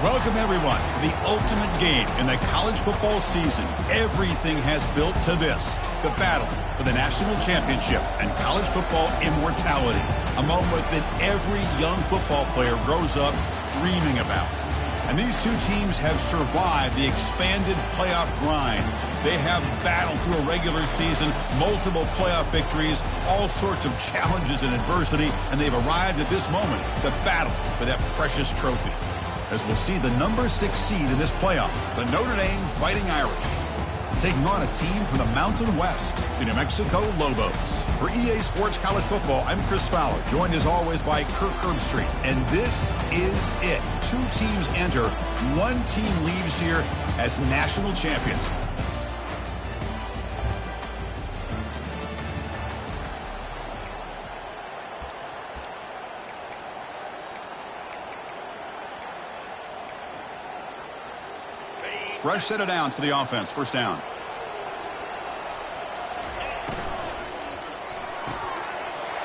Welcome, everyone, to the ultimate game in the college football season. Everything has built to this, the battle for the national championship and college football immortality, a moment that every young football player grows up dreaming about. And these two teams have survived the expanded playoff grind. They have battled through a regular season, multiple playoff victories, all sorts of challenges and adversity, and they've arrived at this moment, the battle for that precious trophy. As we'll see the number 6 seed in this playoff, the Notre Dame Fighting Irish, taking on a team from the Mountain West, the New Mexico Lobos. For EA Sports College Football, I'm Chris Fowler, joined as always by Kirk Herbstreit. And this is it. 2 teams enter, 1 team leaves here as national champions. Fresh set of downs for the offense. First down.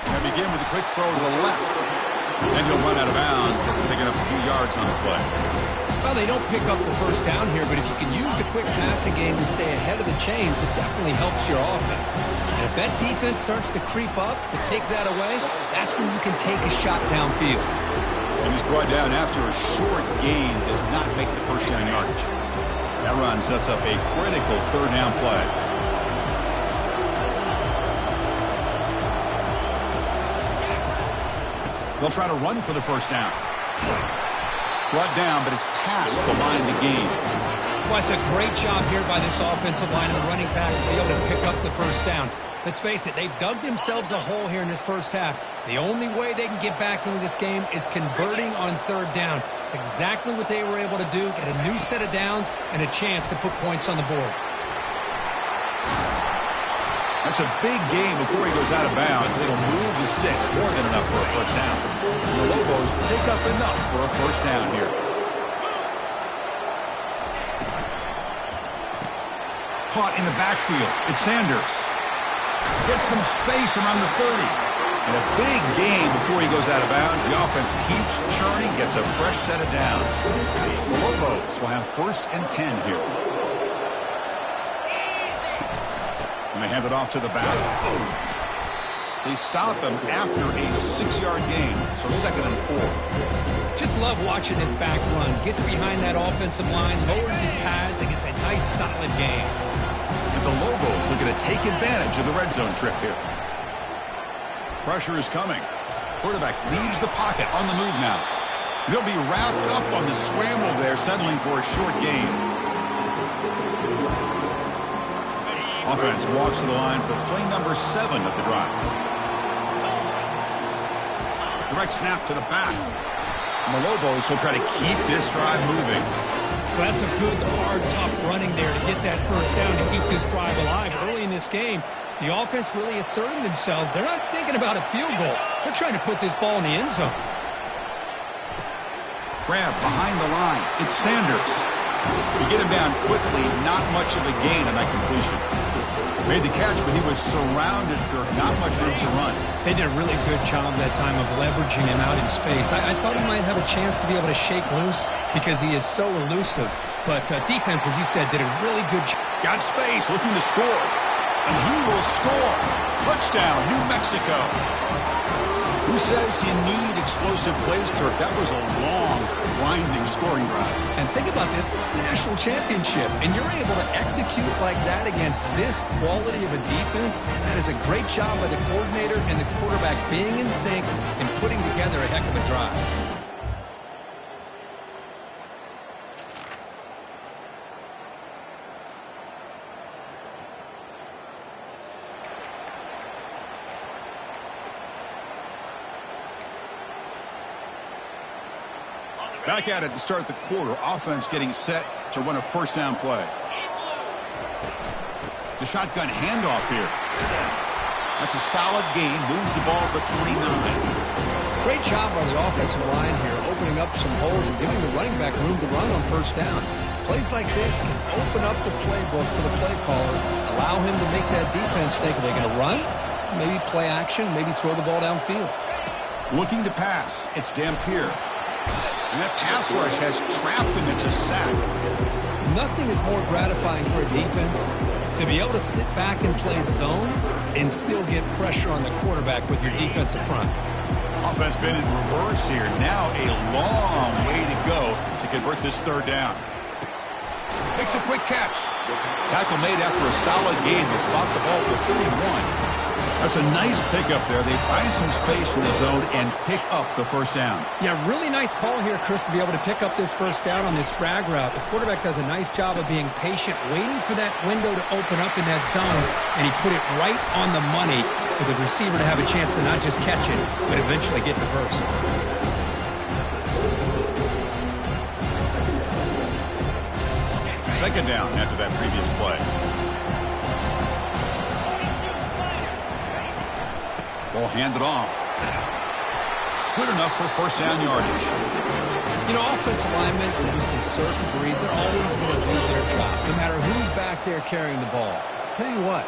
Going to begin with a quick throw to the left. And he'll run out of bounds after picking up a few yards on the play. Well, they don't pick up the first down here, but if you can use the quick passing game to stay ahead of the chains, it definitely helps your offense. And if that defense starts to creep up to take that away, that's when you can take a shot downfield. And he's brought down after a short gain, does not make the first down yardage. That run sets up a critical third down play. They'll try to run for the first down. Brought down, but it's past the line to gain. Well, it's a great job here by this offensive line and the running back to be able to pick up the first down. Let's face it, they've dug themselves a hole here in this first half. The only way they can get back into this game is converting on third down. It's exactly what they were able to do, get a new set of downs and a chance to put points on the board. That's a big game before he goes out of bounds. It'll move the sticks more than enough for a first down. And the Lobos pick up enough for a first down here. Caught in the backfield. It's Sanders. Gets some space around the 30. And a big gain before he goes out of bounds. The offense keeps churning, gets a fresh set of downs. The Lobos will have 1st and 10 here. And they hand it off to the back. They stop him after a 6-yard gain, so 2nd and 4. Just love watching this back run. Gets behind that offensive line, lowers his pads, and gets a nice solid gain. And the Lobos looking to take advantage of the red zone trip here. Pressure is coming. Quarterback leaves the pocket on the move now. He'll be wrapped up on the scramble there, settling for a short gain. Offense walks to the line for play number 7 of the drive. Direct snap to the back. And the Lobos will try to keep this drive moving. Well, that's a good, hard, tough running there to get that first down to keep this drive alive. Early in this game, the offense really asserting themselves. They're not thinking about a field goal. They're trying to put this ball in the end zone. Grab behind the line. It's Sanders. You get him down quickly, not much of a gain on that completion. Made the catch, but he was surrounded, Kirk. Not much room to run. They did a really good job that time of leveraging him out in space. I thought he might have a chance to be able to shake loose because he is so elusive. But defense, as you said, did a really good job. Got space, looking to score. And he will score. Touchdown, New Mexico. Who says you need explosive plays, Kirk? That was a long, grinding scoring drive. And think about this. This is a national championship. And you're able to execute like that against this quality of a defense. And that is a great job by the coordinator and the quarterback being in sync and putting together a heck of a drive. Back at it to start the quarter. Offense getting set to run a first down play. The shotgun handoff here. That's a solid gain. Moves the ball to the 29. Great job by the offensive line here, opening up some holes and giving the running back room to run on first down. Plays like this can open up the playbook for the play caller, allow him to make that defense think, are they going to run? Maybe play action, maybe throw the ball downfield. Looking to pass. It's Dampier. And that pass rush has trapped him into sack. Nothing is more gratifying for a defense to be able to sit back and play zone and still get pressure on the quarterback with your defensive front. Offense been in reverse here. Now a long way to go to convert this third down. Makes a quick catch. Tackle made after a solid gain to spot the ball for 31. That's a nice pickup there. They find some space in the zone and pick up the first down. Yeah, really nice call here, Chris, to be able to pick up this first down on this drag route. The quarterback does a nice job of being patient, waiting for that window to open up in that zone, and he put it right on the money for the receiver to have a chance to not just catch it, but eventually get the first. Second down after that previous play. Ball handed off. Good enough for first down yardage. You know, offensive linemen are just a certain breed. They're always going to do their job, no matter who's back there carrying the ball. I'll tell you what,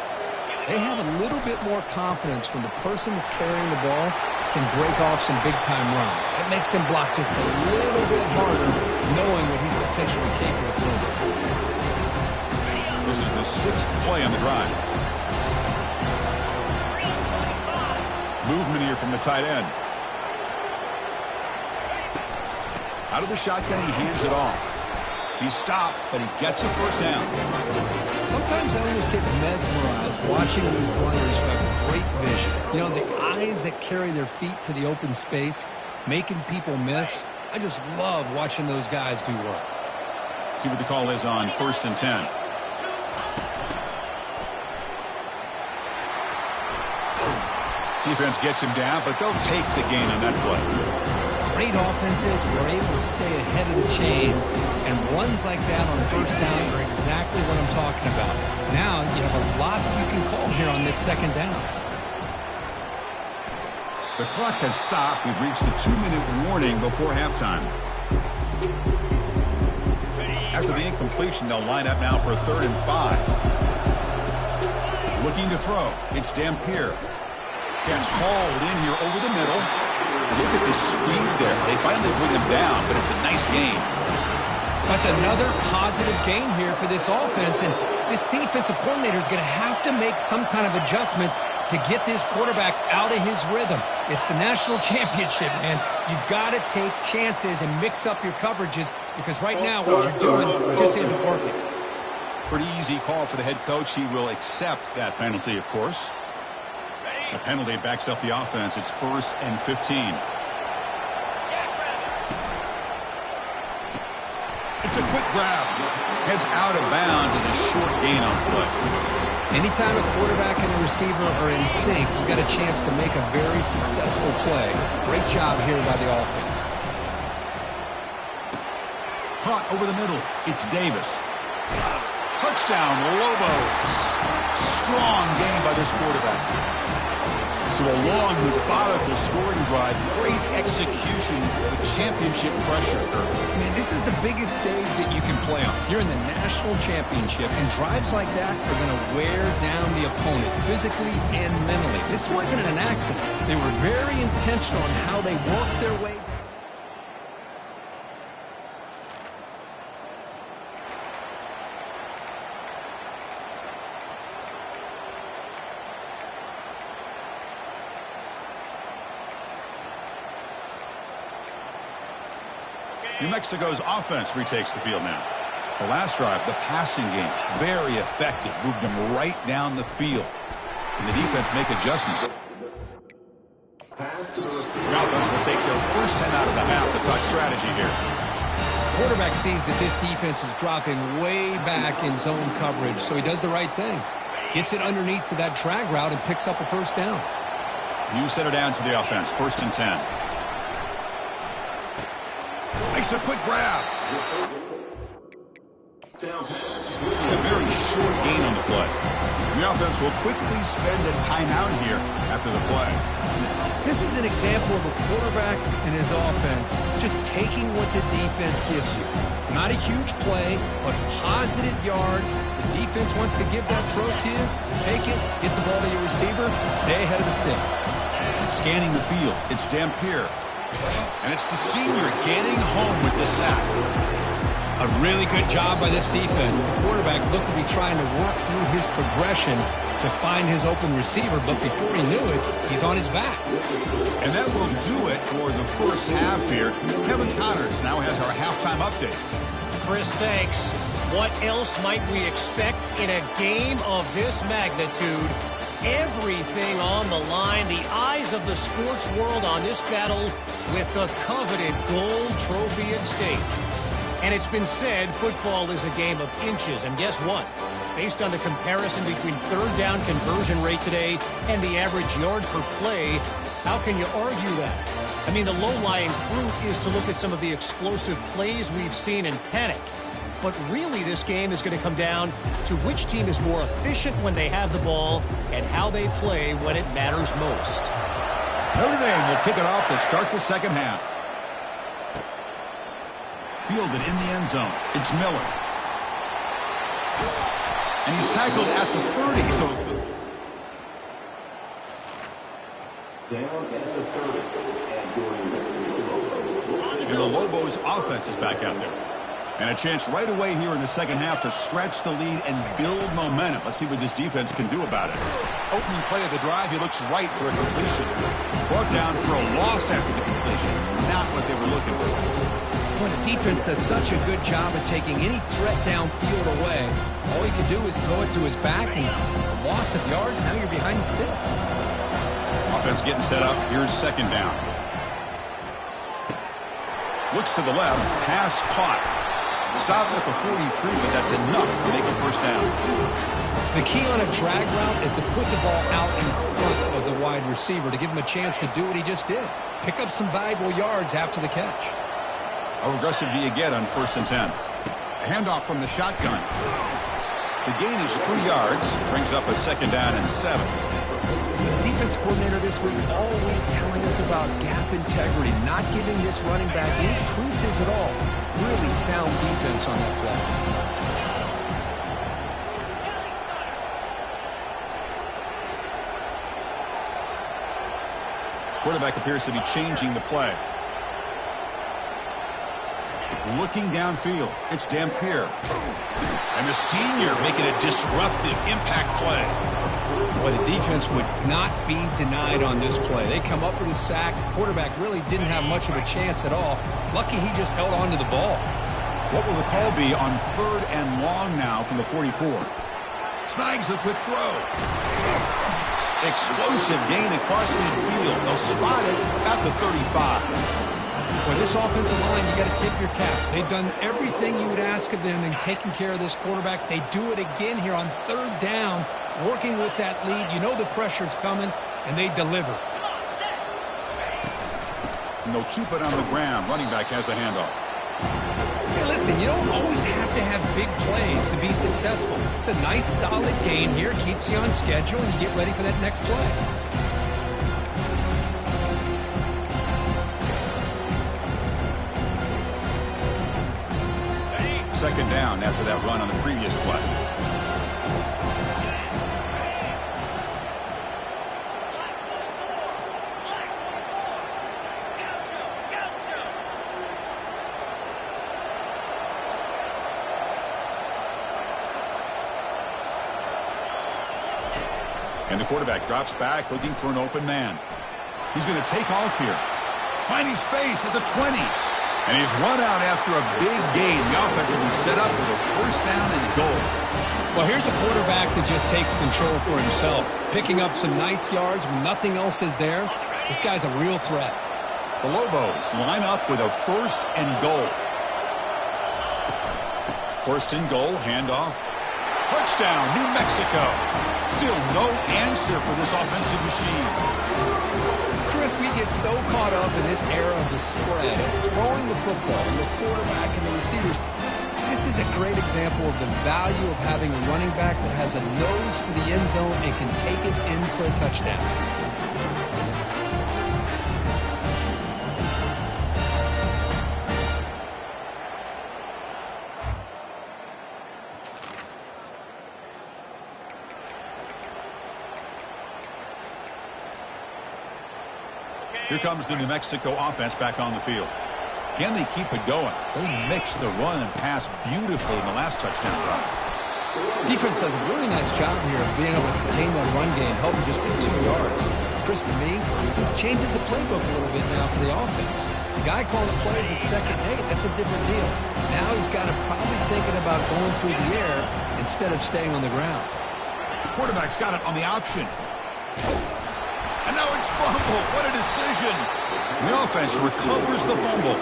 they have a little bit more confidence when the person that's carrying the ball can break off some big-time runs. That makes them block just a little bit harder, knowing what he's potentially capable of doing. This is the sixth play on the drive. Movement here from the tight end. Out of the shotgun, he hands it off. He stopped, but he gets a first down. Sometimes I almost get mesmerized watching these runners who have great vision. You know, the eyes that carry their feet to the open space, making people miss. I just love watching those guys do work. See what the call is on 1st and 10. Defense gets him down, but they'll take the gain on that play. Great offenses are able to stay ahead of the chains, and runs like that on first down are exactly what I'm talking about. Now you have a lot that you can call here on this second down. The clock has stopped. We've reached the 2-minute warning before halftime. After the incompletion, they'll line up now for a 3rd and 5. Looking to throw. It's Dampier. Catch hauled in here over the middle. Look at the speed there. They finally bring him down, but it's a nice gain. That's another positive gain here for this offense, and this defensive coordinator is going to have to make some kind of adjustments to get this quarterback out of his rhythm. It's the national championship, man. You've got to take chances and mix up your coverages, because right now what you're doing just isn't working. Pretty easy call for the head coach. He will accept that penalty, of course. The penalty backs up the offense. It's 1st and 15. It's a quick grab. Heads out of bounds as a short gain on play. Anytime a quarterback and a receiver are in sync, you've got a chance to make a very successful play. Great job here by the offense. Caught over the middle. It's Davis. Touchdown, Lobos. Strong game by this quarterback. So a long, methodical scoring drive, great execution with championship pressure. Man, this is the biggest stage that you can play on. You're in the national championship, and drives like that are going to wear down the opponent physically and mentally. This wasn't an accident. They were very intentional on how they worked their way down. New Mexico's offense retakes the field now. The last drive, the passing game, very effective. Moved them right down the field. Can the defense make adjustments? The offense will take their first 10 out of the half to talk strategy here. Quarterback sees that this defense is dropping way back in zone coverage, so he does the right thing. Gets it underneath to that drag route and picks up a first down. New center down to the offense, 1st and 10. Makes a quick grab. A very short gain on the play. The offense will quickly spend a timeout here after the play. This is an example of a quarterback and his offense just taking what the defense gives you. Not a huge play, but positive yards. The defense wants to give that throw to you. Take it, get the ball to your receiver, stay ahead of the sticks. Scanning the field, it's Dampier. And it's the senior getting home with the sack. A really good job by this defense. The quarterback looked to be trying to work through his progressions to find his open receiver, but before he knew it, he's on his back. And that will do it for the first half here. Kevin Connors now has our halftime update. Chris, thanks. What else might we expect in a game of this magnitude? Everything on the line, the eyes of the sports world on this battle with the coveted gold trophy at stake. And it's been said football is a game of inches, and guess what? Based on the comparison between third down conversion rate today and the average yard per play, how can you argue that? I mean, the low-lying fruit is to look at some of the explosive plays we've seen and panic. But really, this game is going to come down to which team is more efficient when they have the ball and how they play when it matters most. Notre Dame will kick it off to start the second half. Fielded in the end zone. It's Miller. And he's tackled at the 30, so and the Lobos offense is back out there. And a chance right away here in the second half to stretch the lead and build momentum. Let's see what this defense can do about it. Opening play of the drive, he looks right for a completion. Brought down for a loss after the completion. Not what they were looking for. Boy, the defense does such a good job of taking any threat downfield away. All he could do is throw it to his back, and a loss of yards, now you're behind the sticks. Offense getting set up. Here's second down. Looks to the left. Pass caught. Stopped at the 43, but that's enough to make a first down. The key on a drag route is to put the ball out in front of the wide receiver to give him a chance to do what he just did. Pick up some valuable yards after the catch. How aggressive do you get on 1st and 10? A handoff from the shotgun. The gain is 3 yards. Brings up a second down and 7. The defense coordinator this week all week telling us about gap integrity, not giving this running back any creases at all. Really sound defense on that play. Quarterback appears to be changing the play. Looking downfield, it's Dampier. And the senior making a disruptive impact play. Boy, the defense would not be denied on this play. They come up with a sack. The quarterback really didn't have much of a chance at all. Lucky he just held on to the ball. What will the call be on 3rd and long now from the 44? Snags the quick throw. Explosive gain across midfield. They'll spot it at the 35. Boy, this offensive line, you got to tip your cap. They've done everything you would ask of them in taking care of this quarterback. They do it again here on 3rd down, working with that lead. You know the pressure's coming, and they deliver. And they'll keep it on the ground. Running back has a handoff. Hey, listen, you don't always have to have big plays to be successful. It's a nice, solid gain here. Keeps you on schedule, and you get ready for that next play. Second down after that run on the previous play. And the quarterback drops back looking for an open man. He's going to take off here. Finding space at the 20. And he's run out after a big gain. The offense will be set up with a first down and goal. Well, here's a quarterback that just takes control for himself. Picking up some nice yards when nothing else is there. This guy's a real threat. The Lobos line up with a first and goal. First and goal, handoff. Touchdown, New Mexico. Still no answer for this offensive machine. Chris, we get so caught up in this era of the spread, of throwing the football, and the quarterback and the receivers. This is a great example of the value of having a running back that has a nose for the end zone and can take it in for a touchdown. Here comes the New Mexico offense back on the field. Can they keep it going? They mixed the run and pass beautifully in the last touchdown run. Defense does a really nice job here of being able to contain that run game, helping just for 2 yards. Chris, to me, this changes the playbook a little bit now for the offense. The guy calling the plays at 2nd and 8, that's a different deal. Now he's got to probably thinking about going through the air instead of staying on the ground. Quarterback's got it on the option. And now it's fumbled. What a decision. The offense recovers the fumble.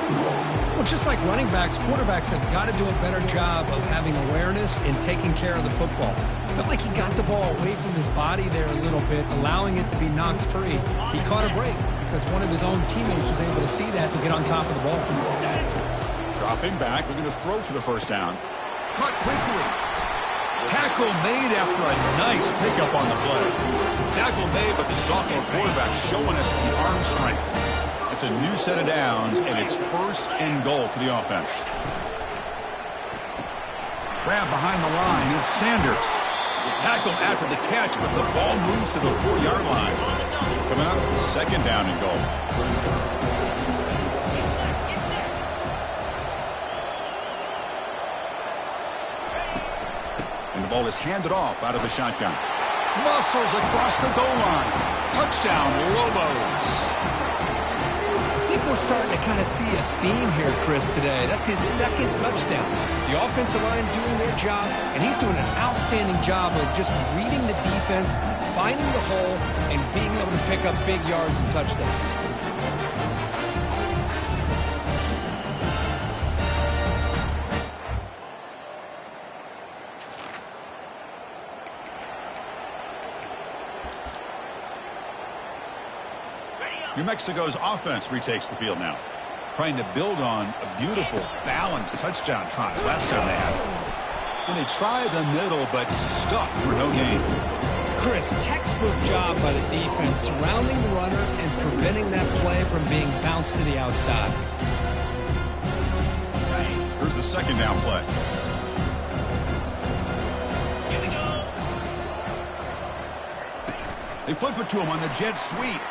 Well, just like running backs, quarterbacks have got to do a better job of having awareness and taking care of the football. I felt like he got the ball away from his body there a little bit, allowing it to be knocked free. He caught a break because one of his own teammates was able to see that and get on top of the ball. Dropping back, looking to throw for the first down. Caught quickly. Tackle made after a nice pickup on the play. Tackle made, but the sophomore quarterback showing us the arm strength. It's a new set of downs, and it's 1st and goal for the offense. Grab behind the line, it's Sanders. Tackle after the catch, but the ball moves to the 4-yard line. Coming up, 2nd down and goal. And the ball is handed off out of the shotgun. Muscles across the goal line. Touchdown, Lobos. I think we're starting to kind of see a theme here, Chris, today. That's his 2nd touchdown. The offensive line doing their job, and he's doing an outstanding job of just reading the defense, finding the hole, and being able to pick up big yards and touchdowns. New Mexico's offense retakes the field now, trying to build on a beautiful, balanced touchdown try last time they had it. When they try the middle, but stuck for no gain. Chris, textbook job by the defense, surrounding the runner and preventing that play from being bounced to the outside. Here's the 2nd down play. Here we go. They flip it to him on the jet sweep.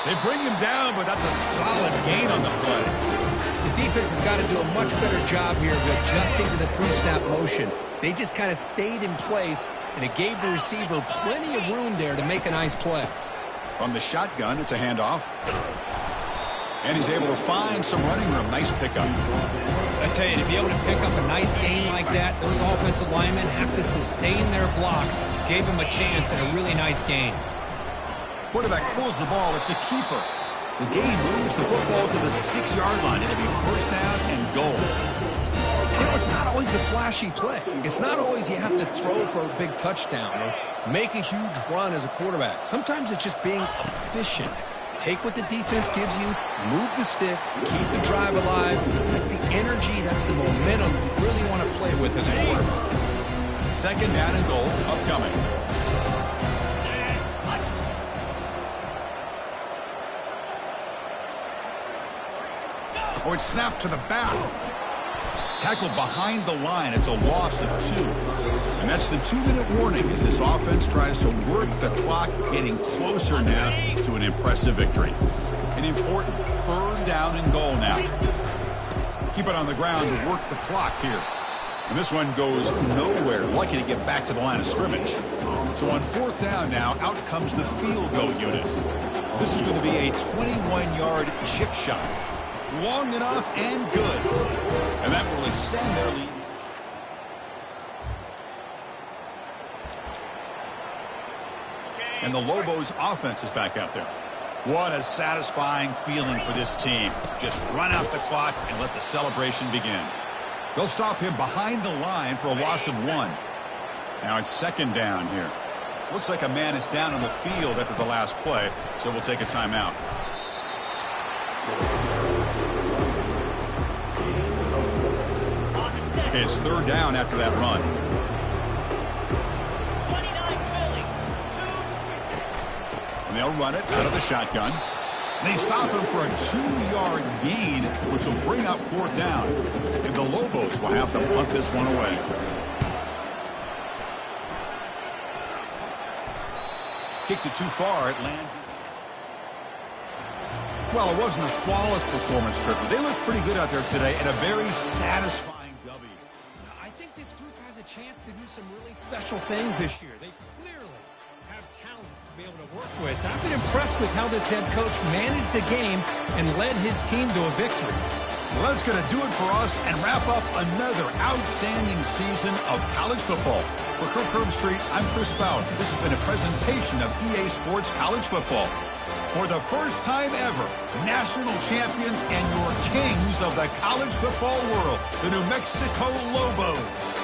They bring him down, but that's a solid gain on the play. The defense has got to do a much better job here of adjusting to the pre-snap motion. They just kind of stayed in place, and it gave the receiver plenty of room there to make a nice play. From the shotgun, it's a handoff. And he's able to find some running room. Nice pickup. I tell you, to be able to pick up a nice gain like that, those offensive linemen have to sustain their blocks. Gave him a chance and a really nice gain. Quarterback pulls the ball. It's a keeper. The gain moves the football to the 6-yard line. It'll be 1st down and goal. You know, it's not always the flashy play. It's not always you have to throw for a big touchdown or make a huge run as a quarterback. Sometimes it's just being efficient. Take what the defense gives you, move the sticks, keep the drive alive. That's the energy, that's the momentum you really want to play with as a quarterback. 2nd down and goal upcoming. Oh, it's snapped to the back. Tackled behind the line. It's a loss of 2. And that's the 2-minute warning as this offense tries to work the clock, getting closer now to an impressive victory. An important 3rd down and goal now. Keep it on the ground to work the clock here. And this one goes nowhere. Lucky to get back to the line of scrimmage. So on 4th down now, out comes the field goal unit. This is going to be a 21-yard chip shot. Long enough and good. And that will extend their lead. And the Lobos offense is back out there. What a satisfying feeling for this team. Just run out the clock and let the celebration begin. They'll stop him behind the line for a loss of 1. Now it's 2nd down here. Looks like a man is down on the field after the last play, so we'll take a timeout. Okay, it's 3rd down after that run. And they'll run it out of the shotgun. They stop him for a 2-yard gain, which will bring up 4th down. And the Lobos will have to punt this one away. Kicked it too far. It lands. Well, it wasn't a flawless performance, Trip, but they looked pretty good out there today and a very satisfying W. I think this group has a chance to do some really special things this year. They clearly have talent to be able to work with. I've been impressed with how this head coach managed the game and led his team to a victory. Well, that's going to do it for us and wrap up another outstanding season of college football. For Kirk Herbstreit, I'm Chris Bauer. This has been a presentation of EA Sports College Football. For the first time ever, national champions and your kings of the college football world, the New Mexico Lobos.